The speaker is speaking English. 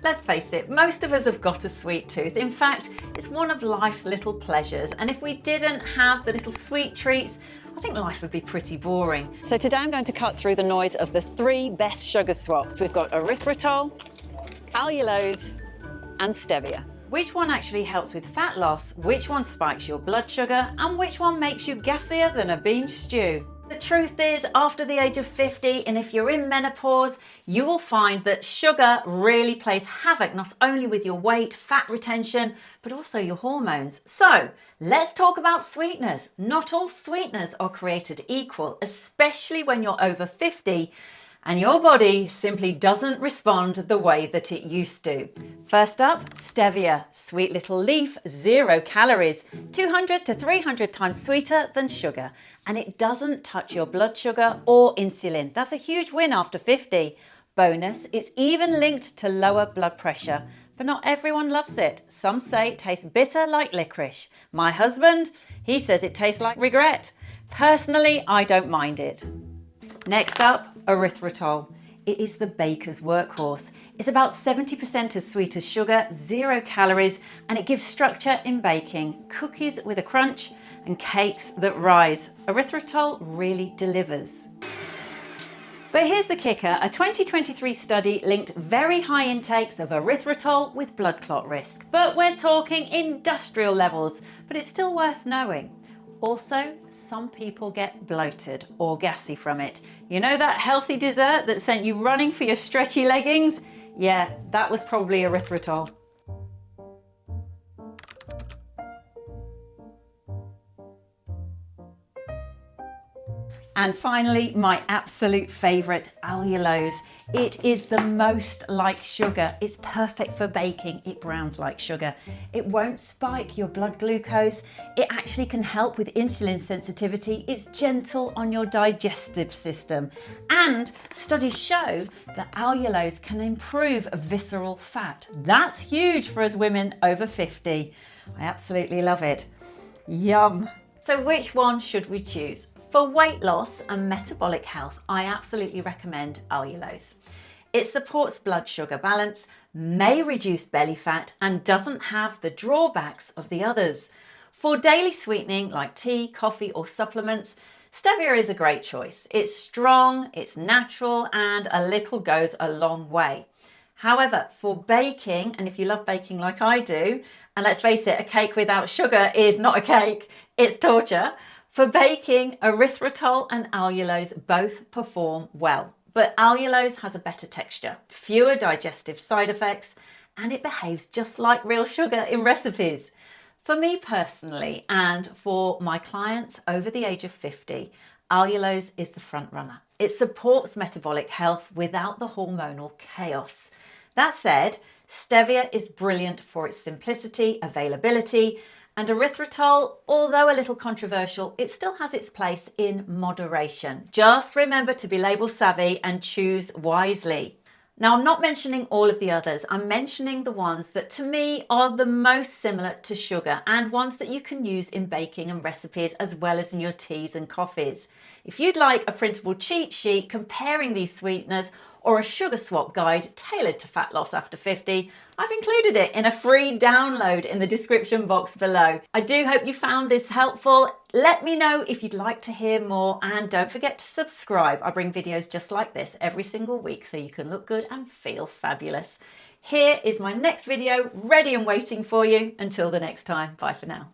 Let's face it, most of us have got a sweet tooth. In fact, it's one of life's little pleasures. And if we didn't have the little sweet treats, I think life would be pretty boring. So today I'm going to cut through the noise of the 3 best sugar swaps. We've got erythritol, allulose, and stevia. Which one actually helps with fat loss, which one spikes your blood sugar, and which one makes you gassier than a bean stew? The truth is, after the age of 50, and if you're in menopause, you will find that sugar really plays havoc not only with your weight, fat retention, but also your hormones. So let's talk about sweeteners. Not all sweeteners are created equal, especially when you're over 50 and your body simply doesn't respond the way that it used to. First up, stevia, sweet little leaf, 0 calories, 200 to 300 times sweeter than sugar, and it doesn't touch your blood sugar or insulin. That's a huge win after 50. Bonus, it's even linked to lower blood pressure, but not everyone loves it. Some say it tastes bitter like licorice. My husband, he says it tastes like regret. Personally, I don't mind it. Next up, erythritol. It is the baker's workhorse. It's about 70% as sweet as sugar, 0 calories, and it gives structure in baking, cookies with a crunch, and cakes that rise. Erythritol really delivers. But here's the kicker. A 2023 study linked very high intakes of erythritol with blood clot risk. But we're talking industrial levels, but it's still worth knowing. Also, some people get bloated or gassy from it. You know that healthy dessert that sent you running for your stretchy leggings? Yeah, that was probably erythritol. And finally, my absolute favourite, allulose. It is the most like sugar. It's perfect for baking. It browns like sugar. It won't spike your blood glucose. It actually can help with insulin sensitivity. It's gentle on your digestive system. And studies show that allulose can improve visceral fat. That's huge for us women over 50. I absolutely love it. Yum. So which one should we choose? For weight loss and metabolic health, I absolutely recommend allulose. It supports blood sugar balance, may reduce belly fat, and doesn't have the drawbacks of the others. For daily sweetening like tea, coffee, or supplements, stevia is a great choice. It's strong, it's natural, and a little goes a long way. However, for baking, and if you love baking like I do, and let's face it, a cake without sugar is not a cake, it's torture. For baking, erythritol and allulose both perform well, but allulose has a better texture, fewer digestive side effects, and it behaves just like real sugar in recipes. For me personally, and for my clients over the age of 50, allulose is the front runner. It supports metabolic health without the hormonal chaos. That said, stevia is brilliant for its simplicity, availability, and erythritol, although a little controversial, it still has its place in moderation. Just remember to be label savvy and choose wisely. Now, I'm not mentioning all of the others. I'm mentioning the ones that to me are the most similar to sugar and ones that you can use in baking and recipes as well as in your teas and coffees. If you'd like a printable cheat sheet comparing these sweeteners or a sugar swap guide tailored to fat loss after 50, I've included it in a free download in the description box below. I do hope you found this helpful. Let me know if you'd like to hear more, and don't forget to subscribe. I bring videos just like this every single week so you can look good and feel fabulous. Here is my next video ready and waiting for you. Until the next time, bye for now.